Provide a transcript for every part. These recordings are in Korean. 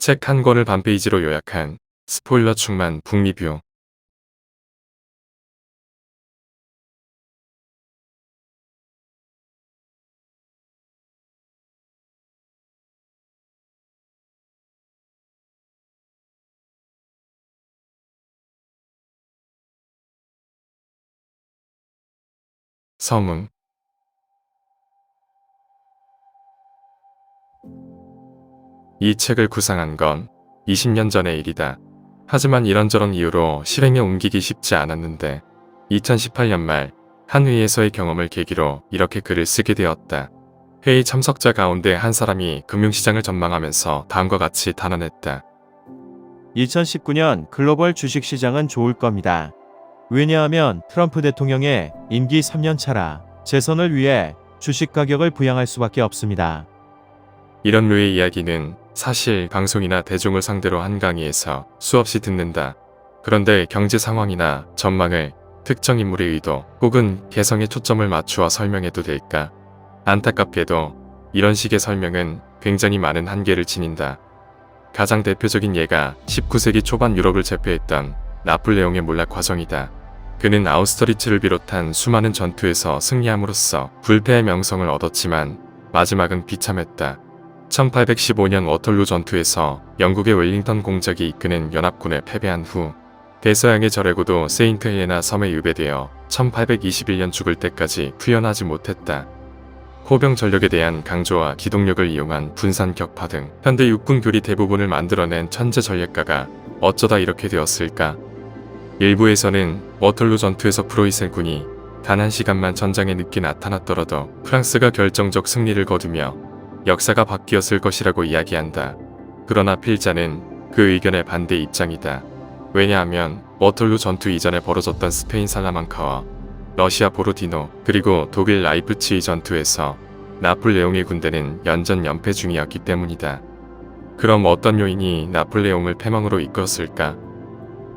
책 한 권을 반 페이지로 요약한 스포일러 충만 북리뷰. 서문. 이 책을 구상한 건 20년 전의 일이다. 하지만 이런저런 이유로 실행에 옮기기 쉽지 않았는데 2018년 말 한 회의에서의 경험을 계기로 이렇게 글을 쓰게 되었다. 회의 참석자 가운데 한 사람이 금융시장을 전망하면서 다음과 같이 단언했다. 2019년 글로벌 주식시장은 좋을 겁니다. 왜냐하면 트럼프 대통령의 임기 3년 차라 재선을 위해 주식 가격을 부양할 수밖에 없습니다. 이런 류의 이야기는 사실 방송이나 대중을 상대로 한 강의에서 수없이 듣는다. 그런데 경제 상황이나 전망을 특정 인물의 의도 혹은 개성에 초점을 맞추어 설명해도 될까? 안타깝게도 이런 식의 설명은 굉장히 많은 한계를 지닌다. 가장 대표적인 예가 19세기 초반 유럽을 제패했던 나폴레옹의 몰락 과정이다. 그는 아우스터리츠를 비롯한 수많은 전투에서 승리함으로써 불패의 명성을 얻었지만 마지막은 비참했다. 1815년 워털루 전투에서 영국의 웰링턴 공작이 이끄는 연합군에 패배한 후 대서양의 절에고도 세인트 헬레나 섬에 유배되어 1821년 죽을 때까지 풀려나지 못했다. 포병 전력에 대한 강조와 기동력을 이용한 분산 격파 등 현대 육군 교리 대부분을 만들어낸 천재 전략가가 어쩌다 이렇게 되었을까? 일부에서는 워털루 전투에서 프로이센 군이 단 한 시간만 전장에 늦게 나타났더라도 프랑스가 결정적 승리를 거두며 역사가 바뀌었을 것이라고 이야기한다. 그러나 필자는 그 의견에 반대 입장이다. 왜냐하면 워털루 전투 이전에 벌어졌던 스페인 살라망카와 러시아 보로디노 그리고 독일 라이프치히 전투에서 나폴레옹의 군대는 연전 연패 중이었기 때문이다. 그럼 어떤 요인이 나폴레옹을 패망으로 이끌었을까?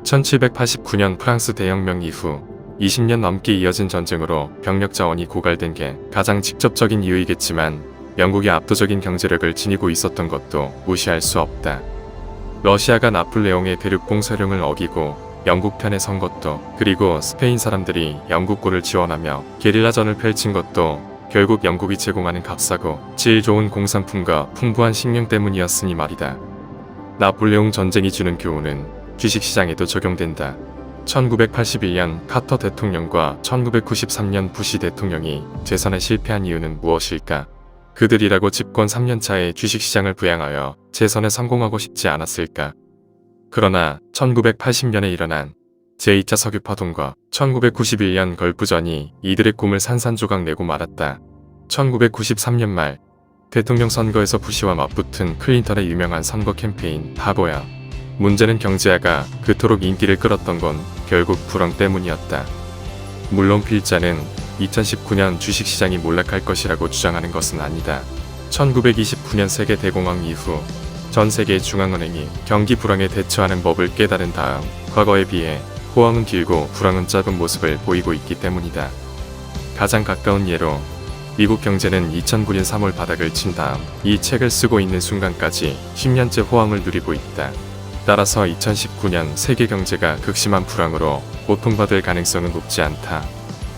1789년 프랑스 대혁명 이후 20년 넘게 이어진 전쟁으로 병력 자원이 고갈된 게 가장 직접적인 이유이겠지만 영국이 압도적인 경제력을 지니고 있었던 것도 무시할 수 없다. 러시아가 나폴레옹의 대륙공 서령을 어기고 영국 편에 선 것도 그리고 스페인 사람들이 영국군을 지원하며 게릴라전을 펼친 것도 결국 영국이 제공하는 값싸고 질 좋은 공산품과 풍부한 식량 때문이었으니 말이다. 나폴레옹 전쟁이 주는 교훈은 주식시장에도 적용된다. 1981년 카터 대통령과 1993년 부시 대통령이 재선에 실패한 이유는 무엇일까? 그들이라고 집권 3년차에 주식시장을 부양하여 재선에 성공하고 싶지 않았을까? 그러나 1980년에 일어난 제2차 석유파동과 1991년 걸프전이 이들의 꿈을 산산조각 내고 말았다. 1993년 말 대통령 선거에서 부시와 맞붙은 클린턴의 유명한 선거 캠페인 바보야. 문제는 경제화가 그토록 인기를 끌었던 건 결국 불황 때문이었다. 물론 필자는 2019년 주식시장이 몰락할 것이라고 주장하는 것은 아니다. 1929년 세계 대공황 이후 전 세계 중앙은행이 경기 불황에 대처하는 법을 깨달은 다음 과거에 비해 호황은 길고 불황은 짧은 모습을 보이고 있기 때문이다. 가장 가까운 예로 미국 경제는 2009년 3월 바닥을 친 다음 이 책을 쓰고 있는 순간까지 10년째 호황을 누리고 있다. 따라서 2019년 세계 경제가 극심한 불황으로 고통받을 가능성은 높지 않다.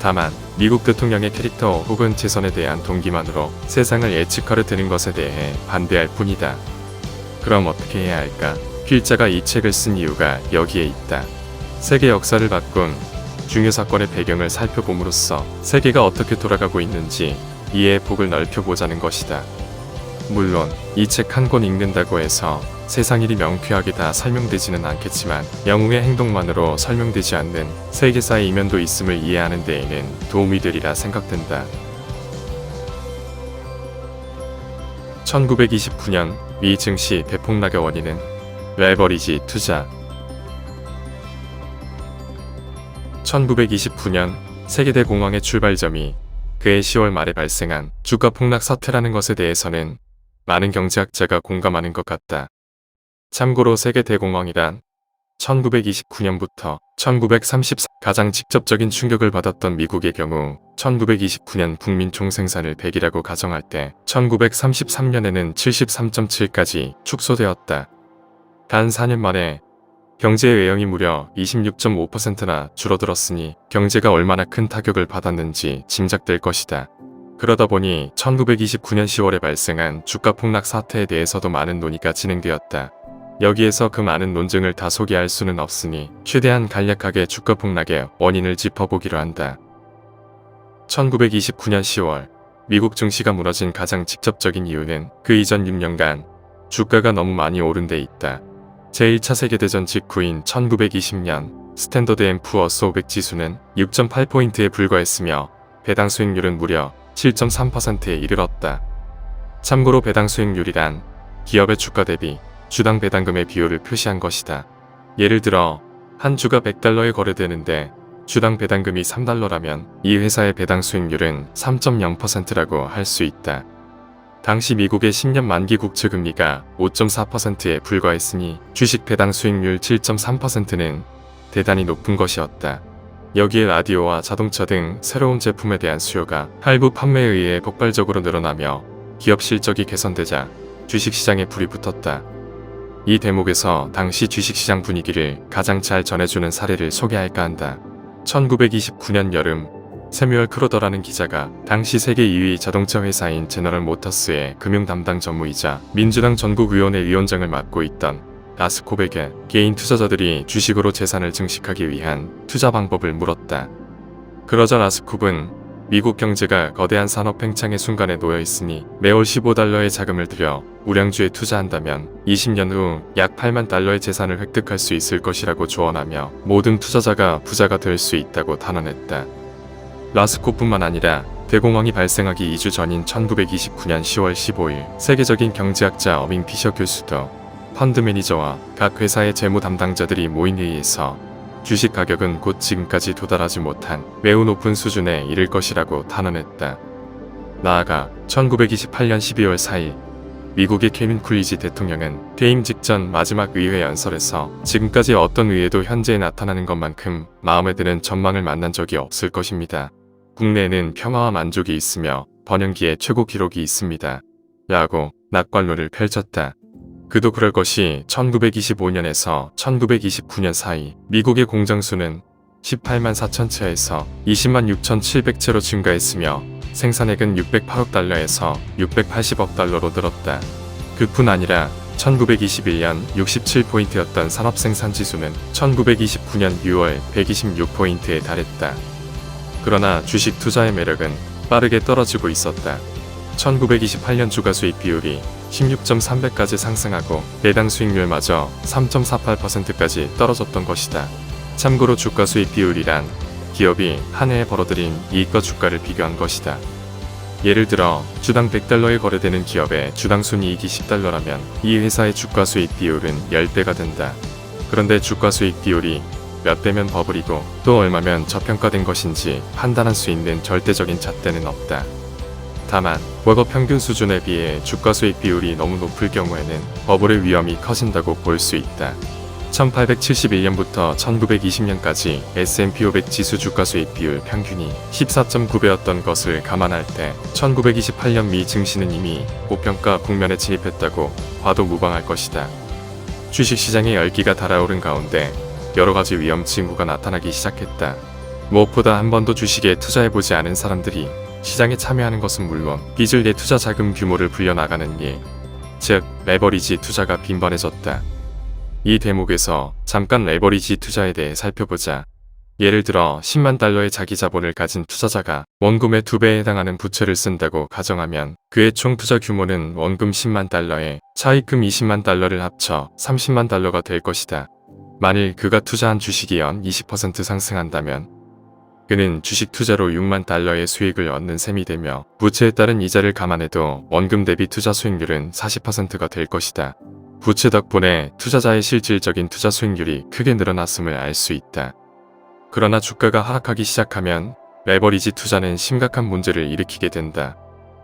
다만 미국 대통령의 캐릭터 혹은 재선에 대한 동기만으로 세상을 예측하려 드는 것에 대해 반대할 뿐이다. 그럼 어떻게 해야 할까? 필자가 이 책을 쓴 이유가 여기에 있다. 세계 역사를 바꾼 중요 사건의 배경을 살펴봄으로써 세계가 어떻게 돌아가고 있는지 이해의 폭을 넓혀보자는 것이다. 물론 이 책 한 권 읽는다고 해서 세상 일이 명쾌하게 다 설명되지는 않겠지만 영웅의 행동만으로 설명되지 않는 세계사의 이면도 있음을 이해하는 데에는 도움이 되리라 생각된다. 1929년 미 증시 대폭락의 원인은 레버리지 투자. 1929년 세계대 공황의 출발점이 그해 10월 말에 발생한 주가 폭락 사태라는 것에 대해서는 많은 경제학자가 공감하는 것 같다. 참고로 세계 대공황이란 1929년부터 1934 가장 직접적인 충격을 받았던 미국의 경우 1929년 국민 총생산을 100이라고 가정할 때 1933년에는 73.7까지 축소되었다. 단 4년 만에 경제 외형이 무려 26.5%나 줄어들었으니 경제가 얼마나 큰 타격을 받았는지 짐작될 것이다. 그러다 보니 1929년 10월에 발생한 주가 폭락 사태에 대해서도 많은 논의가 진행되었다. 여기에서 그 많은 논증을 다 소개할 수는 없으니 최대한 간략하게 주가 폭락의 원인을 짚어보기로 한다. 1929년 10월 미국 증시가 무너진 가장 직접적인 이유는 그 이전 6년간 주가가 너무 많이 오른 데 있다. 제1차 세계대전 직후인 1920년 스탠더드 앤 푸어스 500 지수는 6.8포인트에 불과했으며 배당 수익률은 무려 7.3%에 이르렀다. 참고로 배당 수익률이란 기업의 주가 대비 주당 배당금의 비율을 표시한 것이다. 예를 들어 한 주가 100달러에 거래되는데 주당 배당금이 3달러라면 이 회사의 배당 수익률은 3.0%라고 할 수 있다. 당시 미국의 10년 만기 국채 금리가 5.4%에 불과했으니 주식 배당 수익률 7.3%는 대단히 높은 것이었다. 여기에 라디오와 자동차 등 새로운 제품에 대한 수요가 할부 판매에 의해 폭발적으로 늘어나며 기업 실적이 개선되자 주식시장에 불이 붙었다. 이 대목에서 당시 주식시장 분위기를 가장 잘 전해주는 사례를 소개할까 한다. 1929년 여름 세뮤얼 크로더라는 기자가 당시 세계 2위 자동차 회사인 제너럴 모터스의 금융 담당 전무이자 민주당 전국위원회 위원장을 맡고 있던 라스콥에게 개인 투자자들이 주식으로 재산을 증식하기 위한 투자 방법을 물었다. 그러자 라스콥은 미국 경제가 거대한 산업 팽창의 순간에 놓여 있으니 매월 15달러의 자금을 들여 우량주에 투자한다면 20년 후 약 8만 달러의 재산을 획득할 수 있을 것이라고 조언하며 모든 투자자가 부자가 될 수 있다고 단언했다. 라스콥뿐만 아니라 대공황이 발생하기 2주 전인 1929년 10월 15일 세계적인 경제학자 어밍 피셔 교수도 펀드 매니저와 각 회사의 재무 담당자들이 모인 회의에서 주식 가격은 곧 지금까지 도달하지 못한 매우 높은 수준에 이를 것이라고 단언했다. 나아가 1928년 12월 4일 미국의 케빈 쿨리지 대통령은 퇴임 직전 마지막 의회 연설에서 지금까지 어떤 의회도 현재에 나타나는 것만큼 마음에 드는 전망을 만난 적이 없을 것입니다. 국내에는 평화와 만족이 있으며 번영기에 최고 기록이 있습니다. 라고 낙관론을 펼쳤다. 그도 그럴 것이 1925년에서 1929년 사이 미국의 공장수는 18만 4천 채에서 20만 6,700채로 증가했으며 생산액은 608억 달러에서 680억 달러로 늘었다. 그뿐 아니라 1921년 67포인트였던 산업생산지수는 1929년 6월 126포인트에 달했다. 그러나 주식 투자의 매력은 빠르게 떨어지고 있었다. 1928년 주가 수익 비율이 16.3배까지 상승하고 배당 수익률마저 3.48%까지 떨어졌던 것이다. 참고로 주가 수익 비율이란 기업이 한 해에 벌어들인 이익과 주가를 비교한 것이다. 예를 들어 주당 100달러에 거래되는 기업의 주당 순이익이 10달러라면 이 회사의 주가 수익 비율은 10배가 된다. 그런데 주가 수익 비율이 몇 배면 버블이고 또 얼마면 저평가된 것인지 판단할 수 있는 절대적인 잣대는 없다. 다만 월급 평균 수준에 비해 주가 수익 비율이 너무 높을 경우에는 버블의 위험이 커진다고 볼 수 있다. 1871년부터 1920년까지 S&P 500 지수 주가 수익 비율 평균이 14.9배였던 것을 감안할 때 1928년 미 증시는 이미 고평가 국면에 진입했다고 봐도 무방할 것이다. 주식시장의 열기가 달아오른 가운데 여러가지 위험 징후가 나타나기 시작했다. 무엇보다 한 번도 주식에 투자해보지 않은 사람들이 시장에 참여하는 것은 물론 빚을 내 투자 자금 규모를 불려나가는 일, 즉 레버리지 투자가 빈번해졌다. 이 대목에서 잠깐 레버리지 투자에 대해 살펴보자. 예를 들어 10만 달러의 자기 자본을 가진 투자자가 원금의 2배에 해당하는 부채를 쓴다고 가정하면 그의 총 투자 규모는 원금 10만 달러에 차입금 20만 달러를 합쳐 30만 달러가 될 것이다. 만일 그가 투자한 주식이 연 20% 상승한다면 그는 주식 투자로 6만 달러의 수익을 얻는 셈이 되며 부채에 따른 이자를 감안해도 원금 대비 투자 수익률은 40%가 될 것이다. 부채 덕분에 투자자의 실질적인 투자 수익률이 크게 늘어났음을 알 수 있다. 그러나 주가가 하락하기 시작하면 레버리지 투자는 심각한 문제를 일으키게 된다.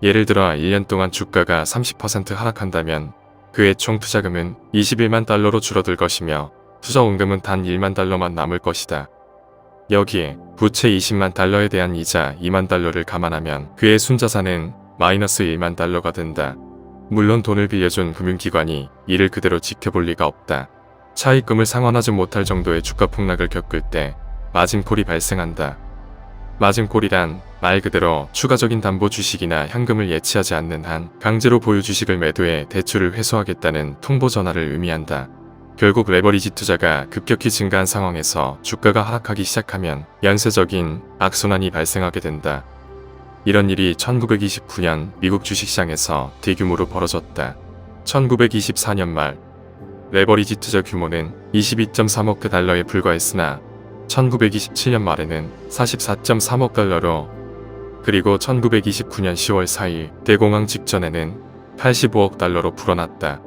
예를 들어 1년 동안 주가가 30% 하락한다면 그의 총 투자금은 21만 달러로 줄어들 것이며 투자 원금은 단 1만 달러만 남을 것이다. 여기에 부채 20만 달러에 대한 이자 2만 달러를 감안하면 그의 순자산은 마이너스 1만 달러가 된다. 물론 돈을 빌려준 금융기관이 이를 그대로 지켜볼 리가 없다. 차입금을 상환하지 못할 정도의 주가 폭락을 겪을 때 마진콜이 발생한다. 마진콜이란 말 그대로 추가적인 담보 주식이나 현금을 예치하지 않는 한 강제로 보유 주식을 매도해 대출을 회수하겠다는 통보 전화를 의미한다. 결국 레버리지 투자가 급격히 증가한 상황에서 주가가 하락하기 시작하면 연쇄적인 악순환이 발생하게 된다. 이런 일이 1929년 미국 주식시장에서 대규모로 벌어졌다. 1924년 말 레버리지 투자 규모는 22.3억 달러에 불과했으나 1927년 말에는 44.3억 달러로, 그리고 1929년 10월 4일 대공황 직전에는 85억 달러로 불어났다.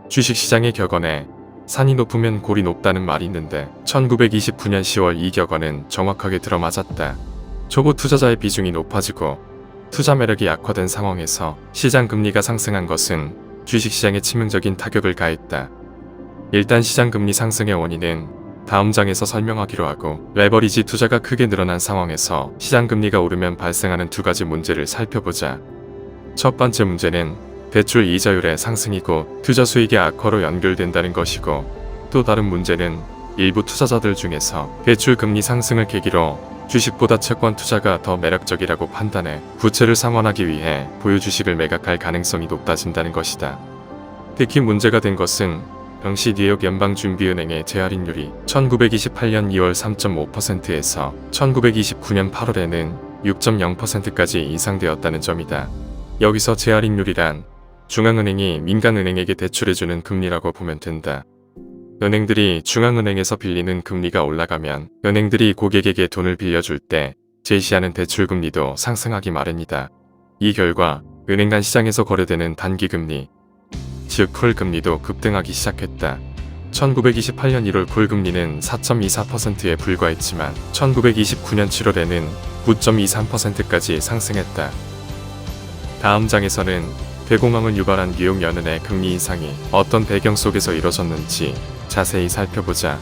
주식시장의 격언에 산이 높으면 골이 높다는 말이 있는데 1929년 10월 이 격언은 정확하게 들어맞았다. 초보 투자자의 비중이 높아지고 투자 매력이 약화된 상황에서 시장 금리가 상승한 것은 주식시장에 치명적인 타격을 가했다. 일단 시장 금리 상승의 원인은 다음 장에서 설명하기로 하고, 레버리지 투자가 크게 늘어난 상황에서 시장 금리가 오르면 발생하는 두 가지 문제를 살펴보자. 첫 번째 문제는 대출 이자율의 상승이고 투자 수익의 악화로 연결된다는 것이고, 또 다른 문제는 일부 투자자들 중에서 대출 금리 상승을 계기로 주식보다 채권 투자가 더 매력적이라고 판단해 부채를 상환하기 위해 보유 주식을 매각할 가능성이 높아진다는 것이다. 특히 문제가 된 것은 당시 뉴욕 연방준비은행의 재할인율이 1928년 2월 3.5%에서 1929년 8월에는 6.0%까지 인상되었다는 점이다. 여기서 재할인율이란 중앙은행이 민간은행에게 대출해주는 금리라고 보면 된다. 은행들이 중앙은행에서 빌리는 금리가 올라가면 은행들이 고객에게 돈을 빌려줄 때 제시하는 대출금리도 상승하기 마련이다. 이 결과 은행 간 시장에서 거래되는 단기금리, 즉 콜금리도 급등하기 시작했다. 1928년 1월 콜금리는 4.24%에 불과했지만 1929년 7월에는 9.23%까지 상승했다. 다음 장에서는 대공황을 유발한 뉴욕 연은의 금리 인상이 어떤 배경 속에서 이뤄졌는지 자세히 살펴보자.